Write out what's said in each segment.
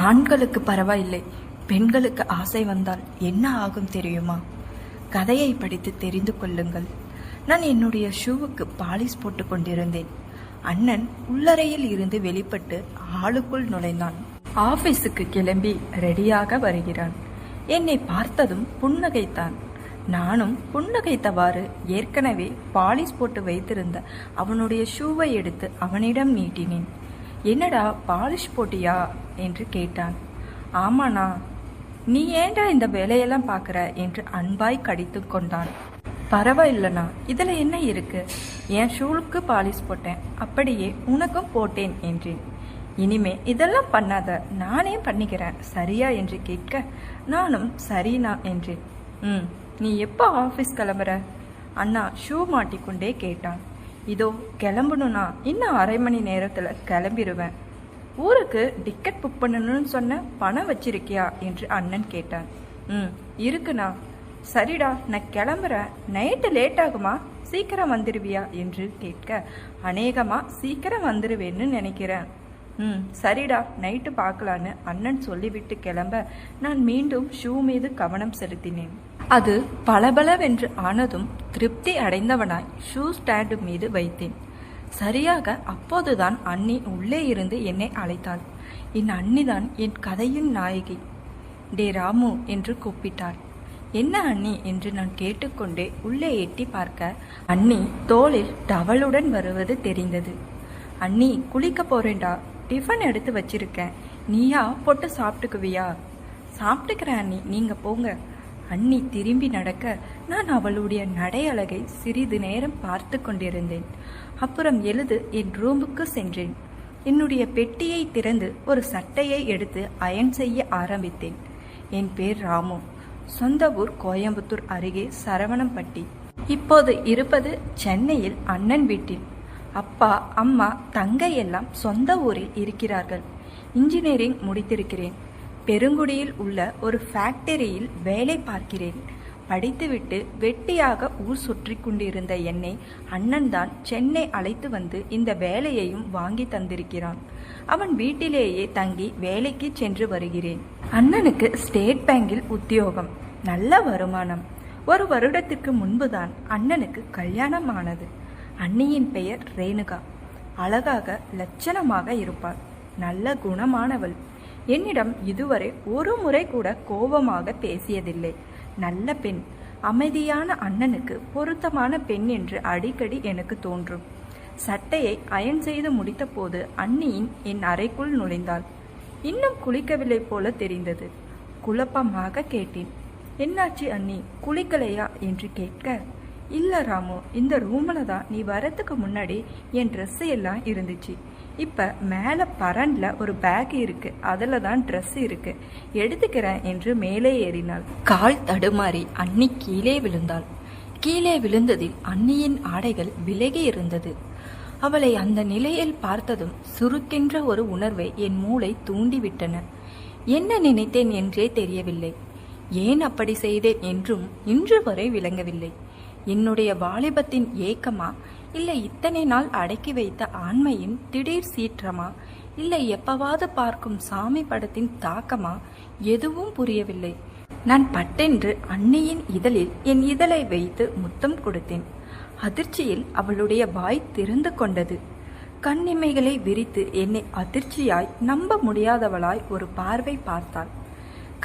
ஆண்களுக்கு பரவாயில்லை, பெண்களுக்கு ஆசை வந்தால் என்ன ஆகும் தெரியுமா? கதையை படித்து தெரிந்து கொள்ளுங்கள். நான் என்னுடைய ஷூவுக்கு பாலிஷ் போட்டு கொண்டிருந்தேன். அண்ணன் உள்ளறையில் இருந்து வெளிப்பட்டு ஆளுக்குள் நுழைந்தான். ஆபீஸுக்கு கிளம்பி ரெடியாக வருகிறான். என்னை பார்த்ததும் புன்னகைத்தான். நானும் புன்னகைத்தவாறு ஏற்கனவே பாலிஷ் போட்டு வைத்திருந்த அவனுடைய ஷூவை எடுத்து அவனிடம் நீட்டினேன். என்னடா பாலிஷ் போட்டியா என்று கேட்டான். ஆமாண்ணா. நீ ஏண்டா இந்த வேலையெல்லாம் பார்க்குற என்று அன்பாய் கடித்து கொண்டான். பரவாயில்லண்ணா, இதில் என்ன இருக்கு? என் ஷூவுக்கு பாலிஷ் போட்டேன், அப்படியே உனக்கும் போட்டேன் என்றேன். இனிமே இதெல்லாம் பண்ணாத, நானே பண்ணிக்கிறேன் சரியா என்று கேட்க நானும் சரிண்ணா என்றேன். நீ எப்போ ஆஃபீஸ் கிளம்புற? அண்ணா ஷூ மாட்டிக்கொண்டே கேட்டான். இதோ கிளம்பணும்னா இன்னும் அரை மணி நேரத்தில் கிளம்பிடுவேன். ஊருக்கு டிக்கெட் புக் பண்ணணும்னு சொன்ன, பணம் வச்சிருக்கியா என்று அண்ணன் கேட்டான். இருக்குண்ணா. சரிடா, நான் கிளம்புறேன். நைட்டு லேட் ஆகுமா? சீக்கிரம் வந்துடுவியா என்று கேட்க, அநேகமா சீக்கிரம் வந்துடுவேன்னு நினைக்கிறேன். சரிடா, நைட்டு பார்க்கலான்னு அண்ணன் சொல்லிவிட்டு கிளம்ப நான் மீண்டும் ஷூ மீது கவனம் செலுத்தினேன். அது பளபளவென்று ஆனதும் திருப்தி அடைந்தவனாய் ஷூ ஸ்டாண்டு மீது வைத்தேன். சரியாக அப்போதுதான் அண்ணி உள்ளே இருந்து என்னை அழைத்தாள். என் அண்ணிதான் என் கதையின் நாயகி. டே ராமு என்று கூப்பிட்டாள். என்ன அண்ணி என்று நான் கேட்டுக்கொண்டே உள்ளே எட்டி பார்க்க அண்ணி தோளில் டவலுடன் வருவது தெரிந்தது. அண்ணி, குளிக்க போறேன்டா, டிஃபன் எடுத்து வச்சிருக்கேன், நீயா போட்டு சாப்பிட்டுக்குவியா? சாப்பிட்டுக்கிறேன் அண்ணி, நீங்க போங்க. அண்ணி திரும்பி நடக்க நான் அவளுடைய நடை அழகை சிறிது நேரம் பார்த்து கொண்டிருந்தேன். அப்புறம் எழுது என் ரூமுக்கு சென்றேன். என்னுடைய பெட்டியை திறந்து ஒரு சட்டையை எடுத்து அயன் செய்ய ஆரம்பித்தேன். என் பேர் ராமு. சொந்த ஊர் கோயம்புத்தூர் அருகே சரவணம்பட்டி. இப்போது இருப்பது சென்னையில் அண்ணன் வீட்டில். அப்பா, அம்மா, தங்கை எல்லாம் சொந்த ஊரில் இருக்கிறார்கள். இன்ஜினியரிங் முடித்திருக்கிறேன். பெருங்குடியில் உள்ள ஒரு ஃபேக்டரியில் வேலை பார்க்கிறேன். படித்துவிட்டு வெட்டியாக ஊர் சுற்றி கொண்டிருந்த என்னை அண்ணன் தான் சென்னை அழைத்து வந்து இந்த வேலையையும் வாங்கி தந்திருக்கிறான். அவன் வீட்டிலேயே தங்கி வேலைக்கு சென்று வருகிறேன். அண்ணனுக்கு ஸ்டேட் பேங்கில் உத்தியோகம், நல்ல வருமானம். ஒரு வருடத்திற்கு முன்புதான் அண்ணனுக்கு கல்யாணம் ஆனது. அண்ணியின் பெயர் ரேணுகா. அழகாக லட்சணமாக இருப்பாள். நல்ல குணமானவள். என்னிடம் இதுவரை ஒரு முறை கூட கோபமாக பேசியதில்லை. நல்ல பெண். அமைதியான அண்ணனுக்கு பொருத்தமான பெண் என்று அடிக்கடி எனக்கு தோன்றும். சட்டையை அயன் செய்து முடித்த போது அண்ணியின் என் அறைக்குள் நுழைந்தாள். இன்னும் குளிக்கவில்லை போல தெரிந்தது. குழப்பமாக கேட்டேன். என்னாச்சு அண்ணி, குளிக்கலையா என்று கேட்க, இல்ல ராமு, இந்த ரூம்ல தான் நீ வரத்துக்கு முன்னாடி என் ட்ரெஸ் எல்லாம் இருந்துச்சு. இப்ப மேல பரன்ல ஒரு பேக் இருக்கு, அதுல தான் ட்ரெஸ் இருக்கு, எடுத்துக்கிறேன் என்று மேலே ஏறினாள். கால் தடுமாறி அண்ணி கீழே விழுந்தாள். கீழே விழுந்ததில் அண்ணியின் ஆடைகள் விலகி இருந்தது. அவளை அந்த நிலையில் பார்த்ததும் சுருக்கென்ற ஒரு உணர்வை என் மூளை தூண்டிவிட்டன. என்ன நினைத்தேன் என்றே தெரியவில்லை. ஏன் அப்படி செய்தேன் என்றும் இன்று வரை விளங்கவில்லை. என்னுடைய வாலிபத்தின் ஏக்கமா, இல்லை இத்தனை நாள் அடக்கி வைத்த ஆண்மையின் திடீர் சீற்றமா, இல்லை எப்பவாவது பார்க்கும் சாமி படத்தின் தாக்கமா, எதுவும் புரியவில்லை. நான் பட்டென்று அண்ணியின் இதழில் என் இதழை வைத்து முத்தம் கொடுத்தேன். அதிர்ச்சியில் அவளுடைய வாய் திறந்து கொண்டது. கண்ணிமைகளை விரித்து என்னை அதிர்ச்சியாய் நம்ப முடியாதவளாய் ஒரு பார்வை பார்த்தாள்.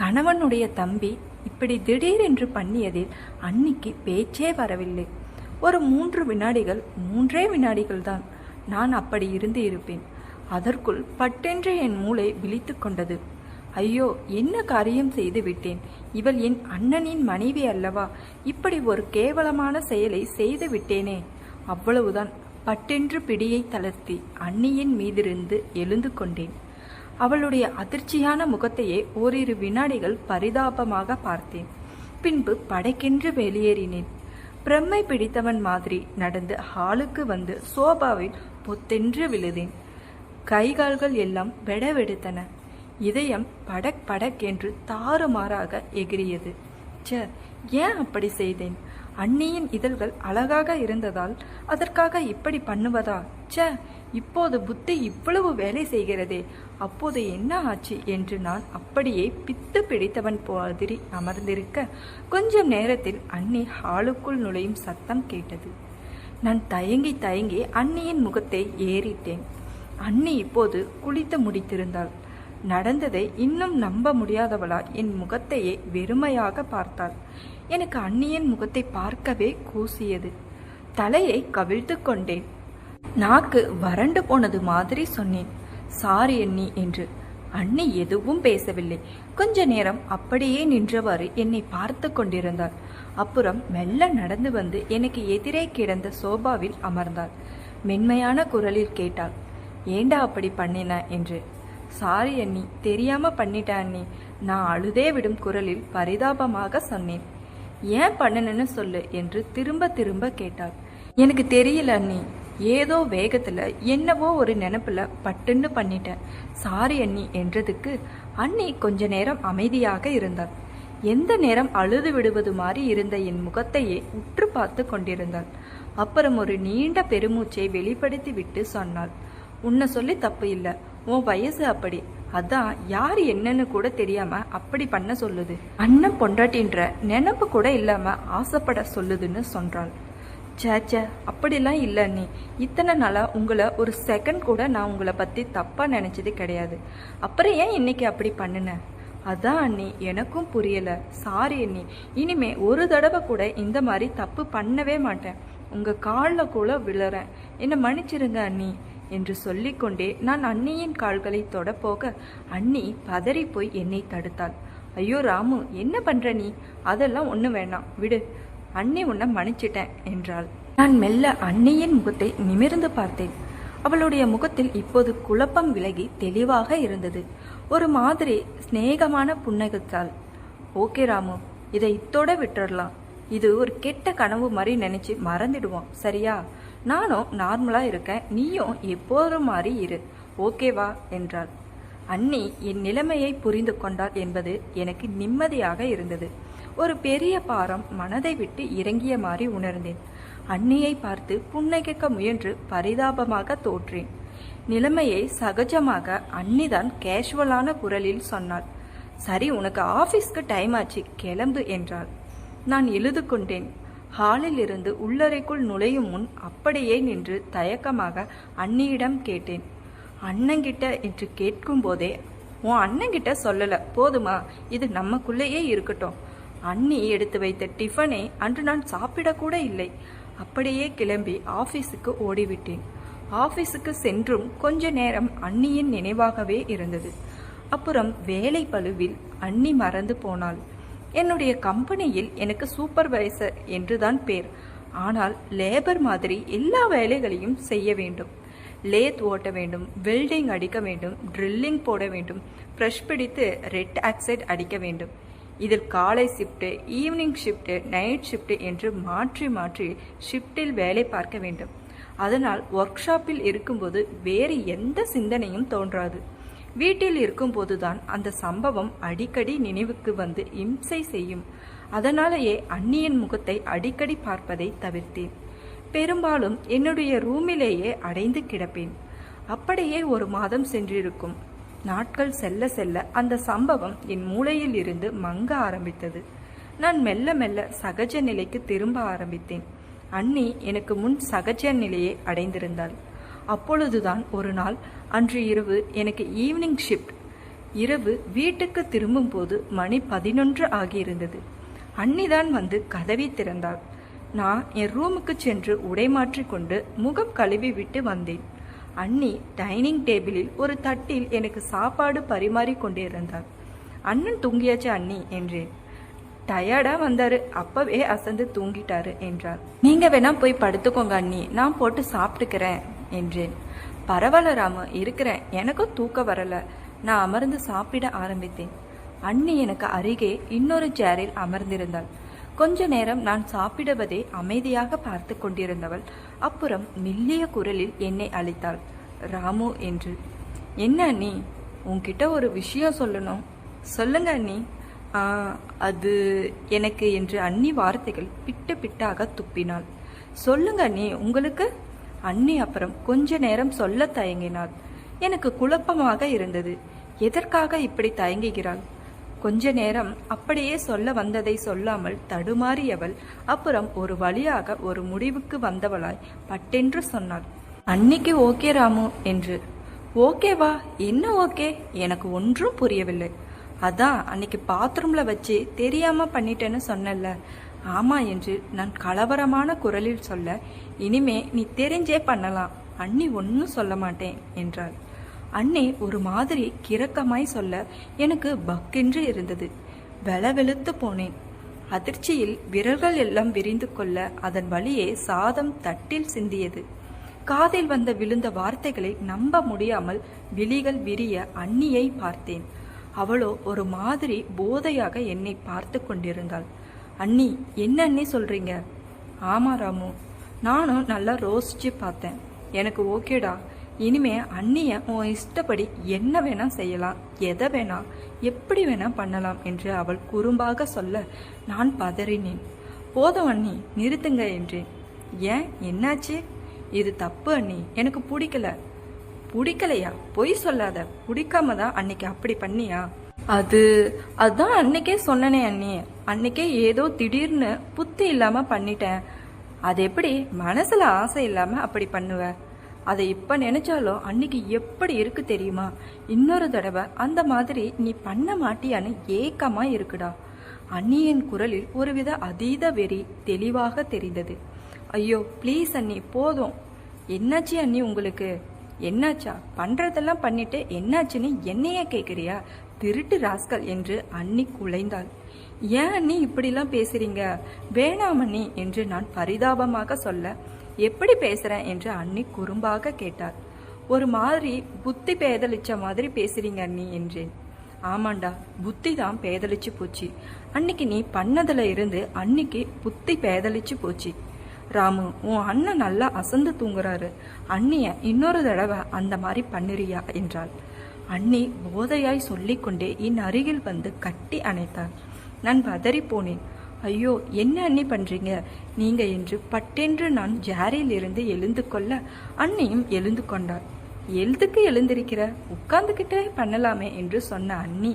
கணவனுடைய தம்பி இப்படி திடீரென்று பண்ணியதில் அன்னிக்கு பேச்சே வரவில்லை. ஒரு 3 வினாடிகள், 3 வினாடிகள் தான் நான் அப்படி இருந்து இருப்பேன். அதற்குள் பட்டென்று என் மூளை விழித்து கொண்டது. ஐயோ, என்ன காரியம் செய்து விட்டேன்? இவள் என் அண்ணனின் மனைவி அல்லவா? இப்படி ஒரு கேவலமான செயலை செய்து விட்டேனே. அவ்வளவுதான். பட்டென்று பிடியை தளர்த்தி அண்ணியின் மீதிருந்து எழுந்து கொண்டேன். அவளுடைய அதிர்ச்சியான முகத்தையே ஓரிரு வினாடிகள் பரிதாபமாக பார்த்தேன். பின்பு படைக்கென்று வெளியேறினேன். பிரம்மை பிடித்தவன் மாதிரி நடந்து ஹாலுக்கு வந்து சோபாவில் பொத்தென்று விழுதேன். கைகால்கள் எல்லாம் வெடவெடுத்தன. இதயம் படக் படக் என்று தாறுமாறாக எகிரியது. ஏன் அப்படி செய்தேன்? அண்ணியின் இதழ்கள் அழகாக இருந்ததால் அதற்காக இப்படி பண்ணுவதா? இப்போது புத்தி இவ்வளவு வேலை செய்கிறதே, அப்போது என்ன ஆச்சு என்று நான் அப்படியே பித்து பிடித்தவன் மாதிரி அமர்ந்திருக்க கொஞ்சம் நேரத்தில் அண்ணி ஹாலுக்குள் நுழையும் சத்தம் கேட்டது. நான் தயங்கி தயங்கி அண்ணியின் முகத்தை ஏறிட்டேன். அண்ணி இப்போது குளித்து முடித்திருந்தாள். நடந்ததை இன்னும் நம்ப முடியாதவளா என் முகத்தையே வெறுமையாக பார்த்தாள். எனக்கு அண்ணியின் முகத்தை பார்க்கவே கூசியது. தலையை கவிழ்த்து கொண்டேன். நாக்கு வறண்டு போனது மாதிரி சொன்னேன், சாரி அண்ணி என்று. அண்ணி எதுவும் பேசவில்லை. கொஞ்ச நேரம் அப்படியே நின்றவாறு என்னை பார்த்து கொண்டிருந்தாள். அப்புறம் மெல்ல நடந்து வந்து எனக்கு எதிரே கிடந்த சோபாவில் அமர்ந்தாள். மென்மையான குரலில் கேட்டாள், ஏண்டா அப்படி பண்ணின என்று. சாரி அண்ணி, தெரியாம பண்ணிட்டேன் அண்ணி, நான் அழுதே விடும் குரலில் பரிதாபமாக சொன்னேன். ஏன் பண்ணணுன்னு சொல்லு என்று திரும்ப திரும்ப கேட்டாள். எனக்கு தெரியல அண்ணி, ஏதோ வேகத்துல என்னவோ ஒரு நினைப்புல பட்டுன்னு பண்ணிட்டேன், சாரி அண்ணி என்றதுக்கு அண்ணி கொஞ்ச நேரம் அமைதியாக இருந்தாள். எந்த நேரம் அழுது விடுவது மாதிரி இருந்த என் முகத்தையே உற்று பார்த்து கொண்டிருந்தாள். அப்புறம் ஒரு நீண்ட பெருமூச்சை வெளிப்படுத்தி விட்டு சொன்னாள், உன்னை சொல்லி தப்பு இல்ல, உன் வயசு அப்படி, அதான் யாரு என்னன்னு கூட தெரியாம அப்படி பண்ண சொல்லுது. அண்ணன் பொண்டாட்டின்ற நினைப்பு கூட இல்லாம ஆசைப்பட சொல்லுதுன்னு சொன்னாள். சேச்ச, அப்படிலாம் இல்ல அண்ணி, இத்தனை நாளா உங்களை ஒரு செகண்ட் கூட நான் உங்களை பத்தி தப்பா நினைச்சது கிடையாது. அப்புறம் ஏன் இன்னைக்கு அப்படி பண்ணுன? அதான் அண்ணி, எனக்கும் புரியல, சாரி அண்ணி, இனிமே ஒரு தடவை கூட இந்த மாதிரி தப்பு பண்ணவே மாட்டேன், உங்க காலில் கூட விழறேன், என்னை மன்னிச்சிருங்க அண்ணி என்று சொல்லிக்கொண்டே நான் அண்ணியின் கால்களை தொட போக அண்ணி பதறி போய் என்னை தடுத்தாள். ஐயோ ராமு, என்ன பண்ற நீ? அதெல்லாம் ஒண்ணு வேணாம், விடு, அண்ணி உன்னை மன்னிச்சிட்டேன் என்றாள். நான் மெல்ல அண்ணியின் முகத்தை நிமிர்ந்து பார்த்தேன். அவளுடைய முகத்தில் இப்போது குழப்பம் விலகி தெளிவாக இருந்தது. ஒரு மாதிரி சிநேகமான புன்னகைத்தாள். ஓகே ராமு, இதை இத்தோட விட்டுடலாம், இது ஒரு கெட்ட கனவு மாதிரி நினைச்சு மறந்துடுவோம், சரியா? நானும் நார்மலா இருக்கேன், நீயும் எப்போதும் மாதிரி இரு, ஓகேவா என்றாள். அண்ணி என் நிலைமையை புரிந்து கொண்டாள் என்பது எனக்கு நிம்மதியாக இருந்தது. ஒரு பெரிய பாரம் மனதை விட்டு இறங்கிய மாதிரி உணர்ந்தேன். அண்ணியை பார்த்து புன்னகைக்க முயன்று பரிதாபமாக தோற்றேன். நிலைமையை சகஜமாக அண்ணிதான் கேஷுவலான குரலில் சொன்னாள். சரி, உனக்கு ஆபீஸ்க்கு டைம் ஆச்சு, கிளம்பு என்றாள். நான் எழுது கொண்டேன். ஹாலில் இருந்து உள்ளறைக்குள் நுழையும் முன் அப்படியே நின்று தயக்கமாக அண்ணியிடம் கேட்டேன். அண்ணங்கிட்ட என்று கேட்கும் போதே, உன் அண்ணங்கிட்ட சொல்லல போதுமா, இது நமக்குள்ளேயே இருக்கட்டும். அண்ணி எடுத்து வைத்த டிஃபனை அன்று நான் சாப்பிடக்கூட இல்லை. அப்படியே கிளம்பி ஆபீஸுக்கு ஓடிவிட்டேன். ஆபீஸுக்கு சென்றும் கொஞ்ச நேரம் அண்ணியின் நினைவாகவே இருந்தது. அப்புறம் வேலை பளுவில் அண்ணி மறந்து போனாள். என்னுடைய கம்பெனியில் எனக்கு சூப்பர்வைசர் என்றுதான் பேர். ஆனால் லேபர் மாதிரி எல்லா வேலைகளையும் செய்ய வேண்டும். லேத் ஓட்ட வேண்டும், வெல்டிங் அடிக்க வேண்டும், ட்ரில்லிங் போட வேண்டும், ப்ரெஷ் பிடித்து ரெட் ஆக்சைடு அடிக்க வேண்டும். இதில் காலை shift, evening shift, night shift என்று மாற்றி மாற்றி ஷிஃப்டில் வேலை பார்க்க வேண்டும். அதனால் ஒர்க் ஷாப்பில் இருக்கும்போது வேறு எந்த சிந்தனையும் தோன்றாது. வீட்டில் இருக்கும்போதுதான் அந்த சம்பவம் அடிக்கடி நினைவுக்கு வந்து இம்சை செய்யும். அதனாலேயே அண்ணியின் முகத்தை அடிக்கடி பார்ப்பதை தவிர்த்தேன். பெரும்பாலும் என்னுடைய ரூமிலேயே அடைந்து கிடப்பேன். அப்படியே ஒரு மாதம் சென்றிருக்கும். நாட்கள் செல்ல செல்ல அந்த சம்பவம் என் மூளையில் இருந்து மங்க ஆரம்பித்தது. நான் மெல்ல மெல்ல சகஜ நிலைக்கு திரும்ப ஆரம்பித்தேன். அண்ணி எனக்கு முன் சகஜ நிலையை அடைந்திருந்தாள். அப்பொழுதுதான் ஒரு நாள், அன்று இரவு எனக்கு ஈவினிங் ஷிஃப்ட். இரவு வீட்டுக்கு திரும்பும் போது மணி 11 ஆகியிருந்தது. அண்ணிதான் வந்து கதவை திறந்தாள். நான் என் ரூமுக்கு சென்று உடை மாற்றிக்கொண்டு முகம் கழுவி விட்டு வந்தேன். அண்ணி டைனிங் டேபிளில் ஒரு தட்டில் எனக்கு சாப்பாடு பரிமாறி கொண்டிருந்தாள். அண்ணன் தூங்கியாச்சு அண்ணி என்றேன். டயர்டா வந்தாரு, அப்பவே அசந்து தூங்கிட்டாரு என்றாள். நீங்க வேணா போய் படுத்துக்கோங்க அண்ணி, நான் போட்டு சாப்பிட்டுக்கிறேன் என்றேன். பரவாயில்ல ராமு, இருக்கிறேன், எனக்கும் தூக்க வரல. நான் அமர்ந்து சாப்பிட ஆரம்பித்தேன். அண்ணி எனக்கு அருகே இன்னொரு சேரில் அமர்ந்திருந்தாள். கொஞ்ச நேரம் நான் சாப்பிடுவதை அமைதியாக பார்த்து கொண்டிருந்தவள் அப்புறம் மெல்லிய குரலில் என்னை அழைத்தாள். ராமு என்று. என்ன அண்ணி, உன்கிட்ட ஒரு விஷயம் சொல்லணும். சொல்லுங்க அண்ணி. அது எனக்கு என்று அண்ணி வார்த்தைகள் பிட்டு பிட்டாக துப்பினாள். சொல்லுங்க அண்ணி, உங்களுக்கு? அண்ணி அப்புறம் கொஞ்ச நேரம் சொல்ல தயங்கினாள். எனக்கு குழப்பமாக இருந்தது. எதற்காக இப்படி தயங்குகிறாள்? கொஞ்ச நேரம் அப்படியே சொல்ல வந்ததை சொல்லாமல் தடுமாறியவள் அப்புறம் ஒரு வழியாக ஒரு முடிவுக்கு வந்தவளாய் பட்டென்று சொன்னாள், அன்னிக்கு ஓகே ராமு என்று. ஓகேவா? என்ன ஓகே? எனக்கு ஒன்றும் புரியவில்லை. அதான் அன்னைக்கு பாத்ரூம்ல வச்சு தெரியாம பண்ணிட்டேன்னு சொன்னல. ஆமா என்று நான் கலவரமான குரலில் சொல்ல, இனிமே நீ தெரிஞ்சே பண்ணலாம், அண்ணி ஒன்னும் சொல்ல மாட்டேன் என்றாள். அண்ணே ஒரு மாதிரி கிறக்கமாய் சொல்ல எனக்கு பக்கென்று இருந்தது. வெளவெளுத்து போனேன். அதிர்ச்சியில் விரல்கள் எல்லாம் விரிந்து கொள்ள அதன் வழியே சாதம் தட்டில் சிந்தியது. காதில் விழுந்த வார்த்தைகளை நம்ப முடியாமல் விழிகள் விரிய அண்ணியை பார்த்தேன். அவளோ ஒரு மாதிரி போதையாக என்னை பார்த்து கொண்டிருந்தாள். அண்ணி, என்ன அண்ணி சொல்றீங்க? ஆமா ராமு, நானும் நல்லா ரோசிச்சு பார்த்தேன். எனக்கு ஓகேடா. இனிமே அண்ணிய உன் இஷ்டப்படி என்ன வேணா செய்யலாம், எதை வேணா எப்படி வேணா பண்ணலாம் என்று அவள் குறும்பாக சொல்ல நான் பதறினேன். போதும் அண்ணி, நிறுத்துங்க என்றேன். ஏன், என்னாச்சு? இது தப்பு அண்ணி, எனக்கு பிடிக்கல. பிடிக்கலையா? பொய் சொல்லாத. பிடிக்காம தான் அன்னைக்கு அப்படி பண்ணியா? அதான் அன்னைக்கே சொன்னனே அண்ணி. அன்னைக்கே ஏதோ திடீர்னு புத்தி இல்லாம பண்ணிட்டேன். அது எப்படி மனசுல ஆசை இல்லாம அப்படி பண்ணுவ? அதை இப்ப நினைச்சாலும் அன்னைக்கு எப்படி இருக்கு தெரியுமா? இன்னொரு தடவை அந்த மாதிரி நீ பண்ண மாட்டியான்னு ஏக்கமா இருக்குடா. அண்ணியின் குரலில் ஒருவித அதீத வெறி தெளிவாக தெரிந்தது. ஐயோ ப்ளீஸ் அண்ணி, போதும். என்னாச்சு அண்ணி உங்களுக்கு? என்னாச்சா? பண்றதெல்லாம் பண்ணிட்டு என்னாச்சுன்னு என்னையே கேக்குறியா? திருட்டு ராஸ்கல் என்று அண்ணி குலைந்தாள். ஏன் அண்ணி இப்படிலாம் பேசுறீங்க? வேணாம் அண்ணி என்று நான் பரிதாபமாக சொல்ல, எப்படி பேசுறேன் என்று அண்ணி குறும்பாக கேட்டார். ஒரு மாதிரி புத்தி பேதலிச்ச மாதிரி பேசுறீங்க அண்ணி என்றேன். ஆமாண்டா, புத்தி தான் பேதலிச்சு போச்சு. அன்னைக்கு நீ பண்ணதுல இருந்து அன்னைக்கு புத்தி பேதலிச்சு போச்சு. ராமு, உன் அண்ணன் நல்லா அசந்து தூங்குறாரு. அண்ணிய இன்னொரு தடவை அந்த மாதிரி பண்ணுறியா என்றாள். அண்ணி போதையாய் சொல்லிக்கொண்டே என் அருகில் வந்து கட்டி அணைத்தாள். நான் பதறி போனேன். ஐயோ, என்ன அண்ணி பண்றீங்க நீங்க என்று பட்டென்று நான் ஜாரியில் இருந்து எழுந்து கொள்ள அண்ணியும் எழுந்து கொண்டாள். எழுதுக்கு எழுந்திருக்கிற, உட்கார்ந்துகிட்டே பண்ணலாமே என்று சொன்ன அண்ணி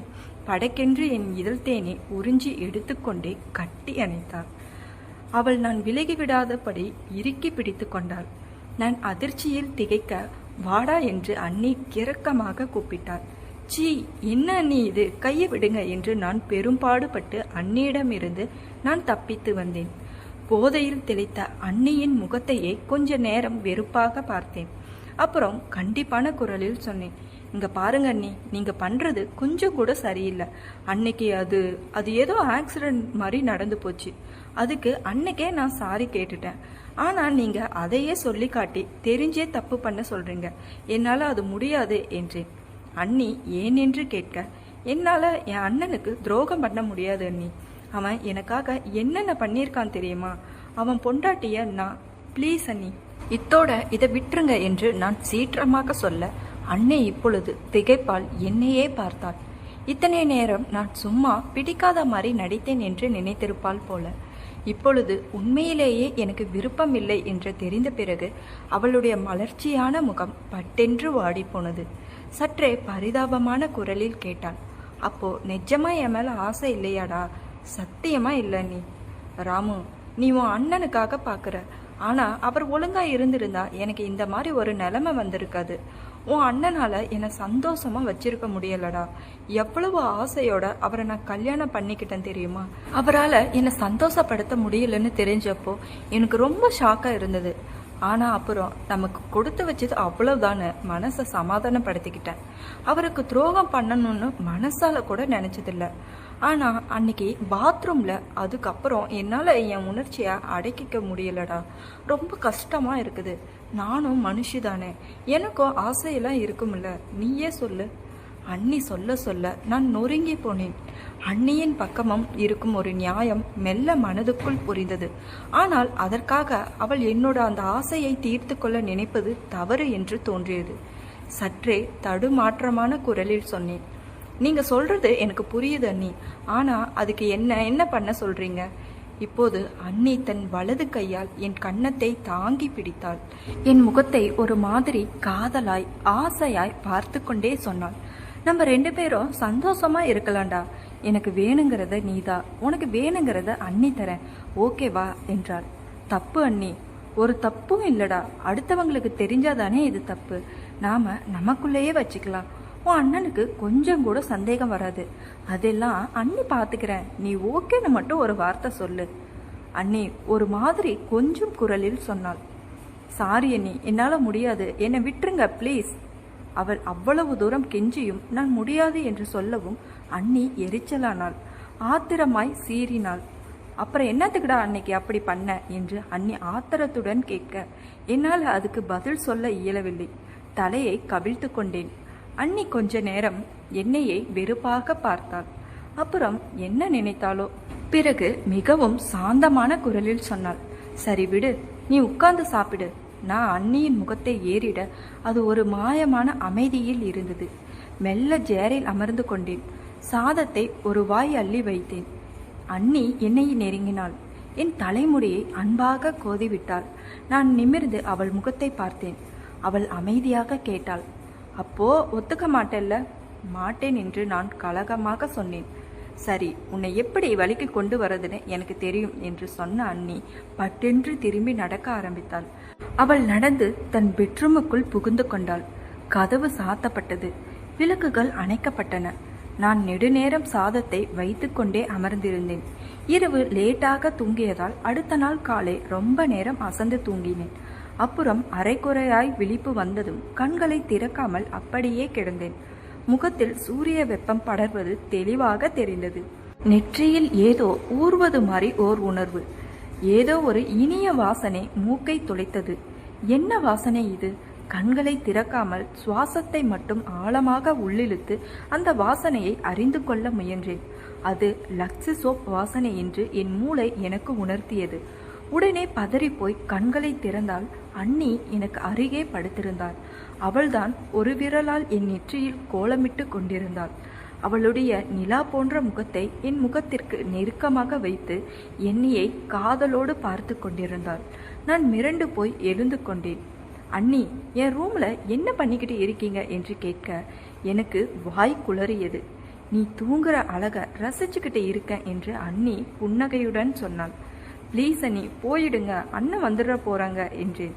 படக்கென்று என் இதழ் தேனை உறிஞ்சி எடுத்துக்கொண்டே கட்டி அணைத்தாள். அவள் நான் விலகிவிடாதபடி இறுக்கி பிடித்து கொண்டாள். நான் அதிர்ச்சியில் திகைக்க, வாடா என்று அண்ணி கிறக்கமாக கூப்பிட்டாள். சீ, என்ன அண்ணி இது, கையை விடுங்க என்று நான் பெரும்பாடுபட்டு அண்ணியிடமிருந்து நான் தப்பித்து வந்தேன். போதையில் தெளித்த அண்ணியின் முகத்தையே கொஞ்ச நேரம் வெறுப்பாக பார்த்தேன். அப்புறம் கண்டிப்பான குரலில் சொன்னேன், இங்க பாருங்க அண்ணி, நீங்க பண்றது கொஞ்சம் கூட சரியில்லை. அன்னைக்கு அது ஏதோ ஆக்சிடென்ட் மாதிரி நடந்து போச்சு. அதுக்கு அன்னைக்கே நான் சாரி கேட்டுட்டேன். ஆனா நீங்க அதையே சொல்லி காட்டி தெரிஞ்சே தப்பு பண்ண சொல்றீங்க. என்னால அது முடியாது என்றேன். அண்ணி ஏன் என்று கேட்க, என்னால என் அண்ணனுக்கு துரோகம் பண்ண முடியாது அண்ணி. அவன் எனக்காக என்னென்ன பண்ணியிருக்கான் தெரியுமா? அவன் பொண்டாட்டிய நான், ப்ளீஸ் அண்ணி, இத்தோட இதை விட்டுருங்க என்று நான் சீற்றமாக சொல்ல, அன்னை இப்பொழுது திகைப்பால் என்னையே பார்த்தாள். இத்தனை நேரம் நான் சும்மா பிடிக்காத மாதிரி நடித்தேன் என்று நினைத்திருப்பாள் போல. இப்பொழுது உண்மையிலேயே எனக்கு விருப்பம் இல்லை என்று தெரிந்த பிறகு அவளுடைய மலர்ச்சியான முகம் பட்டென்று வாடி போனது. சற்றே பரிதாபமான குரலில் கேட்டாள், அப்போ நிஜமா என் மேல ஆசை இல்லையாடா? சத்தியமா இல்லை நீ. ராமு, நீ உன் அண்ணனுக்காக பாக்குற. ஆனா அவர் ஒழுங்கா இருந்திருந்தா எனக்கு இந்த மாதிரி ஒரு நிலைமை வந்திருக்காது. உன் அண்ணனால என்னை சந்தோஷமா வச்சிருக்க முடியலடா. எவ்வளவு ஆசையோட அவரை நான் கல்யாணம் பண்ணிக்கிட்டேன் தெரியுமா? அவரால் என்னை சந்தோஷப்படுத்த முடியலன்னு தெரிஞ்சப்போ எனக்கு ரொம்ப ஷாக்கா இருந்தது. ஆனா அப்புறம் நமக்கு கொடுத்து வச்சது அவ்வளவுதானு மனசை சமாதானப்படுத்திக்கிட்டேன். அவருக்கு துரோகம் பண்ணணும்னு மனசால கூட நினைச்சதில்ல. ஆனா அன்னைக்கு பாத்ரூம்ல அதுக்கப்புறம் என்னால என் உணர்ச்சியை அடக்கிக்க முடியலடா. ரொம்ப கஷ்டமா இருக்குது. நானும் மனுஷிதானே, எனக்கும் ஆசையெல்லாம் இருக்கும்ல, நீயே சொல்லு. அண்ணி சொல்ல சொல்ல நான் நொறுங்கி போனேன். அண்ணியின் பக்கமும் இருக்கும் ஒரு நியாயம் மெல்ல மனதுக்குள் புரிந்தது. ஆனால் அதற்காக அவள் என்னோட அந்த ஆசையை தீர்த்து கொள்ள நினைப்பது தவறு என்று தோன்றியது. சற்றே தடுமாற்றமான குரலில் சொன்னேன், நீங்க சொல்றது எனக்கு புரியுது அண்ணி. ஆனா அதுக்கு என்ன பண்ண சொல்றீங்க? இப்போது அண்ணி தன் வலது கையால் என் கன்னத்தை தாங்கி பிடித்தாள். என் முகத்தை ஒரு மாதிரி காதலாய் ஆசையாய் பார்த்து கொண்டே சொன்னாள், நம்ம 2 பேரும் சந்தோஷமா இருக்கலாம்டா. எனக்கு வேணுங்கிறத நீதா, உனக்கு வேணுங்கிறத அண்ணி தரேன், ஓகேவா என்றாள். தப்பு அண்ணி, ஒரு தப்பும் இல்லடா. அடுத்தவங்களுக்கு தெரிஞ்சாதானே இது தப்பு. நாம நமக்குள்ளேயே வச்சுக்கலாம். உன் அண்ணனுக்கு கொஞ்சம் கூட சந்தேகம் வராது. அதெல்லாம் அண்ணி பார்த்துக்கிறேன். நீ ஓகேன்னு மட்டும் ஒரு வார்த்தை சொல்லு. அண்ணி ஒரு மாதிரி கொஞ்சம் குரலில் சொன்னாள். சாரி அண்ணி, என்னால் முடியாது, என்னை விட்டுருங்க ப்ளீஸ். அவள் அவ்வளவு தூரம் கெஞ்சியும் நான் முடியாது என்று சொல்லவும் அண்ணி எரிச்சலானாள். ஆத்திரமாய் சீறினாள். அப்புறம் என்னத்துக்குடா அன்னைக்கு அப்படி பண்ண என்று அண்ணி ஆத்திரத்துடன் கேட்க என்னால் அதுக்கு பதில் சொல்ல இயலவில்லை. தலையை கவிழ்த்து கொண்டேன். அண்ணி கொஞ்ச நேரம் என்னையே வெறுப்பாக பார்த்தாள். அப்புறம் என்ன நினைத்தாளோ. பிறகு மிகவும் சாந்தமான குரலில் சொன்னாள், சரி விடு, நீ உட்கார்ந்து சாப்பிடு. நான் அண்ணியின் முகத்தை ஏறிட அது ஒரு மாயமான அமைதியில் இருந்தது. மெல்ல ஜேரில் அமர்ந்து கொண்டேன். சாதத்தை ஒரு வாய் அள்ளி வைத்தேன். அண்ணி என்னை நெருங்கினாள். என் தலைமுடியை அன்பாக கோதிவிட்டாள். நான் நிமிர்ந்து அவள் முகத்தை பார்த்தேன். அவள் அமைதியாக கேட்டாள், அப்போ ஒத்துக்க மாட்டேல்ல? மாட்டேன் என்று நான் கலகமாக சொன்னேன். சரி, உன்னை எப்படி வழிக்கு கொண்டு வரதுன்னு எனக்கு தெரியும் என்று சொன்ன அண்ணி பட்டென்று திரும்பி நடக்க ஆரம்பித்தாள். அவள் நடந்து தன் பெட்ரூமுக்குள் புகுந்து கொண்டாள். கதவு சாத்தப்பட்டது. விளக்குகள் அணைக்கப்பட்டன. நான் நெடுநேரம் சாதத்தை வைத்து கொண்டே அமர்ந்திருந்தேன். இரவு லேட்டாக தூங்கியதால் அடுத்த நாள் காலை ரொம்ப நேரம் அசந்து தூங்கினேன். அப்புறம் அரைக்குறையாய் விழிப்பு வந்ததும் கண்களை திறக்காமல் அப்படியே கிடந்தேன். முகத்தில் சூரிய வெப்பம் படர்வது தெளிவாக தெரிந்தது. நெற்றியில் ஏதோ ஊர்வது மாதிரி ஓர் உணர்வு. ஏதோ ஒரு இனிய வாசனை மூக்கை துளைத்தது. என்ன வாசனை இது? கண்களை திறக்காமல் சுவாசத்தை மட்டும் ஆழமாக உள்ளிழுத்து அந்த வாசனையை அறிந்து கொள்ள முயன்றேன். அது லக்ஸி சோப் வாசனை என்று என் மூளை எனக்கு உணர்த்தியது. உடனே பதறிப்போய் கண்களை திறந்தால் அண்ணி எனக்கு அருகே படுத்திருந்தாள். அவள்தான் ஒரு விரலால் என் நெற்றியில் கோலமிட்டு கொண்டிருந்தாள். அவளுடைய நிலா போன்ற முகத்தை என் முகத்திற்கு நெருக்கமாக வைத்து என்னையை காதலோடு பார்த்து கொண்டிருந்தாள். நான் மிரண்டு போய் எழுந்து கொண்டேன். அண்ணி, என் ரூம்ல என்ன பண்ணிக்கிட்டு இருக்கீங்க என்று கேட்க எனக்கு வாய் குளறியது. நீ தூங்குற அழக ரசிச்சுக்கிட்டு இருக்க என்று அண்ணி புன்னகையுடன் சொன்னாள். ப்ளீஸ் அண்ணி, போயிடுங்க, அண்ணன் வந்துட போறாங்க என்றேன்.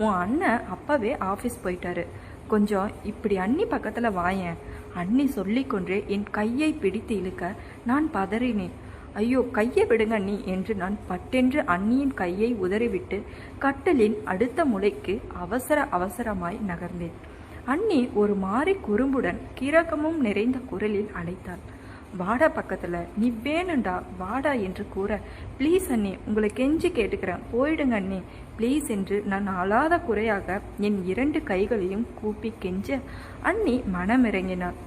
உன் அண்ணன் அப்பவே ஆஃபீஸ் போயிட்டாரு, கொஞ்சம் இப்படி அண்ணி பக்கத்துல வாயேன். அண்ணி சொல்லிக்கொண்டே என் கையை பிடித்து இழுக்க நான் பதறினேன். ஐயோ, கையை விடுங்க அண்ணி என்று நான் பட்டென்று அண்ணியின் கையை உதறிவிட்டு கட்டலின் அடுத்த முளைக்கு அவசரமாய் நகர்ந்தேன். அண்ணி ஒரு மாறி குறும்புடன் கிரகமும் நிறைந்த குரலில் அழைத்தாள். வாடா பக்கத்துல, நீ வேணுண்டா, வாடா என்று கூற, ப்ளீஸ் அண்ணி, உங்களை கெஞ்சி கேட்டுக்கிறேன், போயிடுங்க அண்ணி ப்ளீஸ் என்று நான் அழாத குறையாக என் 2 கைகளையும் கூப்பி கெஞ்ச அண்ணி மனமிறங்கினாள்.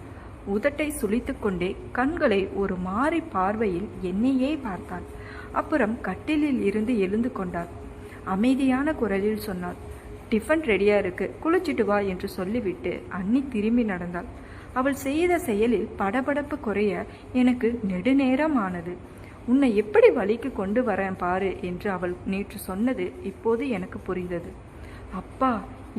உதட்டை சுளித்து கொண்டே கண்களை ஒரு மாறி பார்வையில் என்னையே பார்த்தாள். அப்புறம் கட்டிலில் இருந்து எழுந்து கொண்டாள். அமைதியான குரலில் சொன்னாள், டிஃபன் ரெடியா இருக்கு, குளிச்சிட்டு வா என்று சொல்லிவிட்டு அண்ணி திரும்பி நடந்தாள். அவள் செய்த செயலில் படபடப்பு குறைய எனக்கு நெடுநேரம் ஆனது. உன்னை எப்படி வழிக்கு கொண்டு வரேன் பாரு என்று அவள் நேற்று சொன்னது இப்போது எனக்கு புரிந்தது. அப்பா,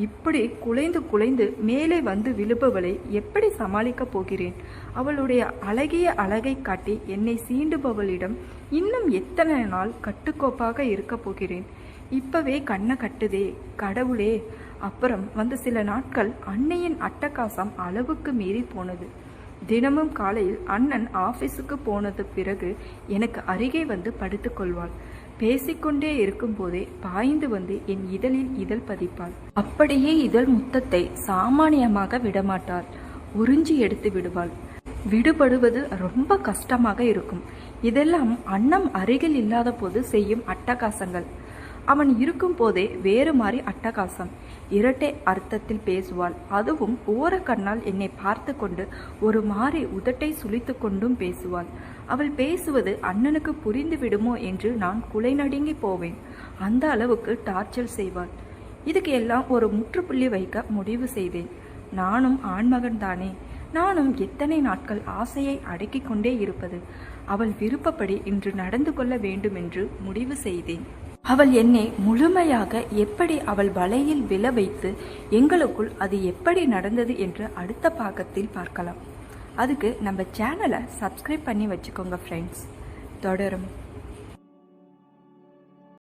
இப்படி குலைந்து குலைந்து மேலே வந்து விழுபவளை எப்படி சமாளிக்கப் போகிறேன்? அவளுடைய அழகிய அழகை காட்டி என்னை சீண்டுபவளிடம் இன்னும் எத்தனை நாள் கட்டுக்கோப்பாக இருக்க போகிறேன்? இப்பவே கண்ணை கட்டுதே கடவுளே. அப்புறம் வந்து சில நாட்கள் அன்னையின் அட்டகாசம் அளவுக்கு மீறி போனது. தினமும் காலையில் அண்ணன் ஆபீஸுக்கு போனது பிறகு எனக்கு அருகே வந்து படுத்துக்கொள்வாள். பேசிக்கொண்டே இருக்கும் போதே பாய்ந்து வந்து என் இதழில் இதழ் பதிப்பாள். அப்படியே இதழ் முத்தத்தை சாமானியமாக விடமாட்டாள், உறிஞ்சி எடுத்து விடுவாள். விடுபடுவது ரொம்ப கஷ்டமாக இருக்கும். இதெல்லாம் அண்ணன் அருகில் இல்லாத போது செய்யும் அட்டகாசங்கள். அவன் இருக்கும் போதே வேறு மாதிரி அட்டகாசம். இரட்டை அர்த்தத்தில் பேசுவாள். அதுவும் ஓரக்கண்ணால் என்னை பார்த்து கொண்டு ஒரு மாறி உதட்டை சுளித்து கொண்டும் பேசுவாள். அவள் பேசுவது அண்ணனுக்கு புரிந்து விடுமோ என்று நான் குலை நடுங்கி போவேன். அந்த அளவுக்கு டார்ச்சர் செய்வாள். இதுக்கு எல்லாம் ஒரு முற்றுப்புள்ளி வைக்க முடிவு செய்தேன். நானும் ஆண்மகன் தானே, நானும் எத்தனை நாட்கள் ஆசையை அடக்கிக் கொண்டே இருப்பது? அவள் விருப்பப்படி இன்று நடந்து கொள்ள வேண்டும் என்று முடிவு செய்தேன். அவள் என்னை முழுமையாக எப்படி அவள் வலையில் விழ வைத்து எங்களுக்குள் அது எப்படி நடந்தது என்று அடுத்த பாகத்தில் பார்க்கலாம். அதுக்கு நம்ம சேனலை சப்ஸ்கிரைப் பண்ணி வச்சுக்கோங்க ஃப்ரெண்ட்ஸ். தொடரும்.